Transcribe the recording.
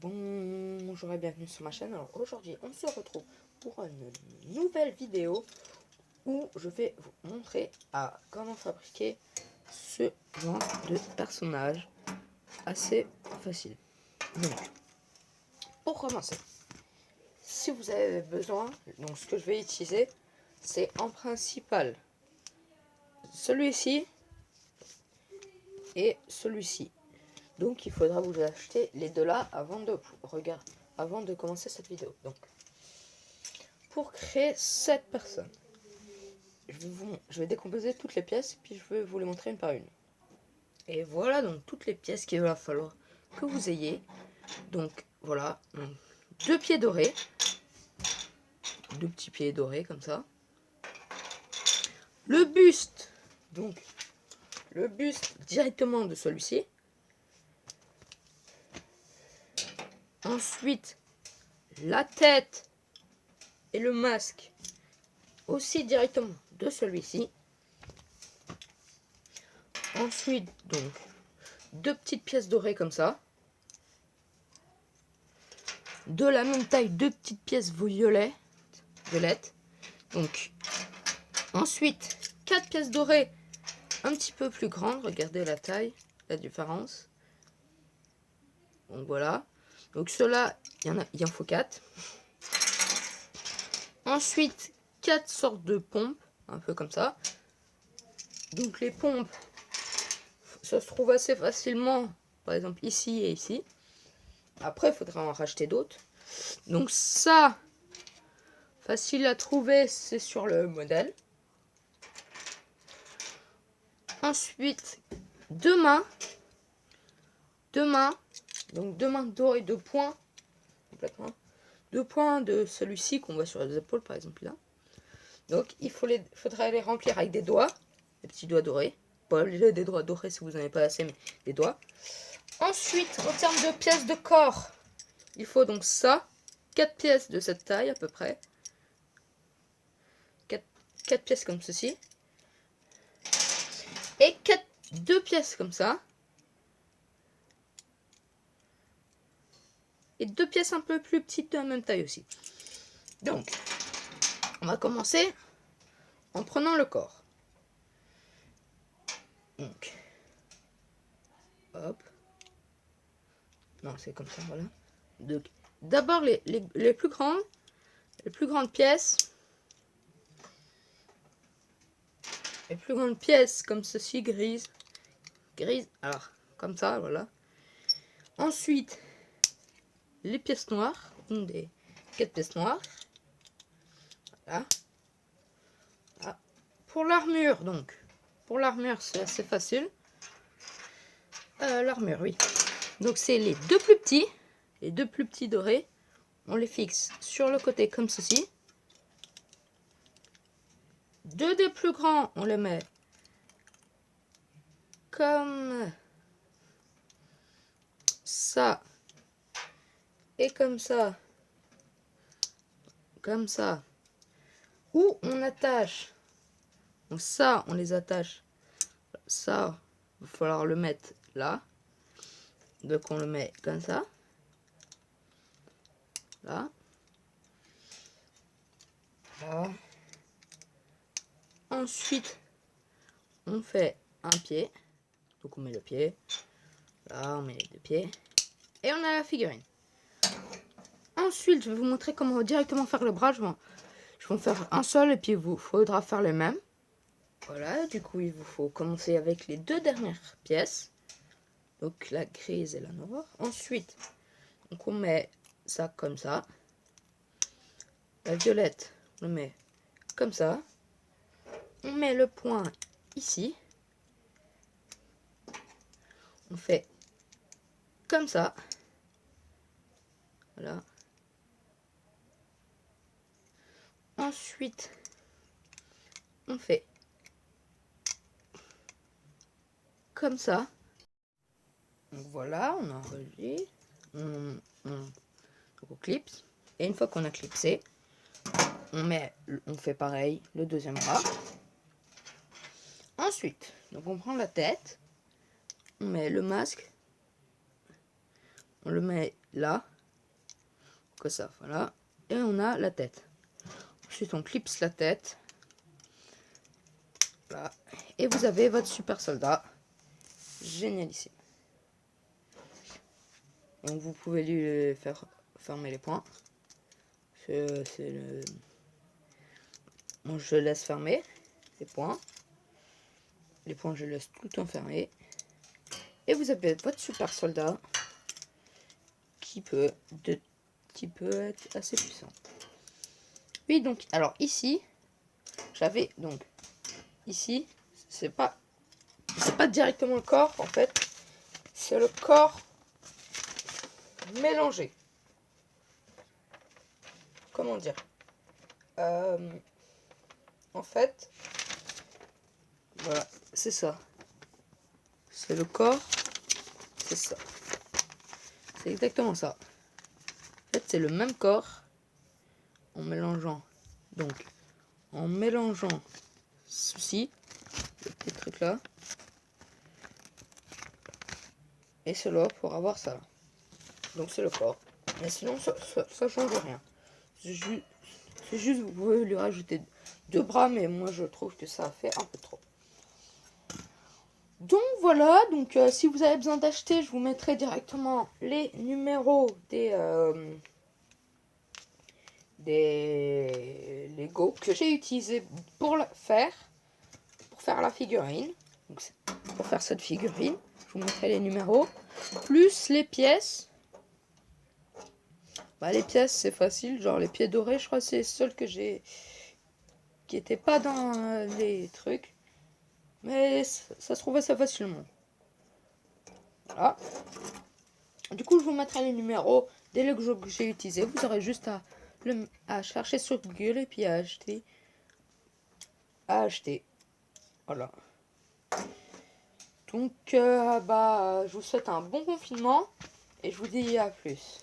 Bonjour et bienvenue sur ma chaîne. Alors aujourd'hui on se retrouve pour une nouvelle vidéo où je vais vous montrer comment fabriquer ce genre de personnage assez facile. Donc pour commencer, si vous avez besoin, donc ce que je vais utiliser c'est en principal celui-ci et celui-ci. Donc il faudra vous acheter les deux là avant de commencer cette vidéo. Donc pour créer cette personne, je vais décomposer toutes les pièces puis je vais vous les montrer une par une. Et voilà donc toutes les pièces qu'il va falloir que vous ayez. Donc voilà, deux pieds dorés, deux petits pieds dorés comme ça. Le buste, donc le buste directement de celui-ci. Ensuite, la tête et le masque aussi directement de celui-ci. Ensuite, donc, deux petites pièces dorées comme ça. De la même taille, deux petites pièces violettes. Donc, ensuite, quatre pièces dorées un petit peu plus grandes. Regardez la taille, la différence. Donc voilà. Donc ceux-là, il en faut 4. Ensuite, 4 sortes de pompes, un peu comme ça. Donc les pompes, ça se trouve assez facilement, par exemple ici et ici. Après, il faudra en racheter d'autres. Donc ça, facile à trouver, c'est sur le modèle. Ensuite, deux mains, donc deux mains dorées, deux points, complètement. Deux points de celui-ci qu'on voit sur les épaules, par exemple là. Donc il faudra les remplir avec des doigts, des petits doigts dorés. Pas des doigts dorés si vous n'en avez pas assez, mais des doigts. Ensuite, en termes de pièces de corps, il faut donc ça, 4 pièces de cette taille à peu près. 4 pièces comme ceci. Et 2 pièces comme ça. Et 2 pièces un peu plus petites de la même taille aussi. Donc, on va commencer en prenant le corps. Donc, hop. Non, c'est comme ça, voilà. Donc, d'abord les plus grandes pièces. Les plus grandes pièces comme ceci, grises, alors comme ça, voilà. Ensuite, les pièces noires, une des 4 pièces noires. Voilà. Voilà. Pour l'armure, donc, pour l'armure, c'est assez facile. L'armure, oui. Donc, c'est les deux plus petits dorés. On les fixe sur le côté comme ceci. Deux des plus grands, on les met comme ça et comme ça, où on attache. Donc ça, on les attache. Ça, il va falloir le mettre là. Donc on le met comme ça. Là. Là. Ensuite, on fait un pied. Donc on met le pied. Là, on met les deux pieds. Et on a la figurine. Ensuite, je vais vous montrer comment directement faire le bras. Je vais en faire un seul et puis il vous faudra faire le même. Voilà, du coup, il vous faut commencer avec les deux dernières pièces. Donc la grise et la noire. Ensuite, donc on met ça comme ça. La violette, on le met comme ça. On met le point ici. On fait comme ça. Voilà. Ensuite, on fait comme ça. Donc voilà, on a enregistré. On clipse. Et une fois qu'on a clipsé, on fait pareil le deuxième bras. Ensuite, donc on prend la tête, on met le masque, on le met là. Comme ça, voilà. Et on a la tête. Ensuite, on clipse la tête. Voilà. Et vous avez votre super soldat. Génialissime. Donc vous pouvez lui faire fermer les poings. C'est le... Bon, je laisse fermer les poings. Les poings, je laisse tout le temps fermés. Et vous avez votre super soldat qui peut être assez puissant. Puis donc, alors ici, j'avais donc ici, c'est pas directement le corps en fait, c'est le corps mélangé. Comment dire? En fait, voilà, c'est ça. C'est le corps, c'est ça. C'est exactement ça. En fait, c'est le même corps en mélangeant. Donc, en mélangeant ceci, le petit truc là, et cela pour avoir ça. Donc, c'est le corps. Mais sinon, ça change rien. C'est juste, vous pouvez lui rajouter 2 bras, mais moi je trouve que ça fait un peu trop. Donc voilà, donc si vous avez besoin d'acheter, je vous mettrai directement les numéros des Lego que j'ai utilisé pour faire la figurine. Donc pour faire cette figurine, je vous mettrai les numéros plus les pièces. Bah, les pièces c'est facile, genre les pieds dorés, je crois que c'est les seuls que j'ai qui étaient pas dans les trucs. Mais ça se trouve assez facilement. Voilà. Du coup, je vous mettrai les numéros des Lego que j'ai utilisés. Vous aurez juste à chercher sur Google et puis à acheter. Voilà. Donc, je vous souhaite un bon confinement et je vous dis à plus.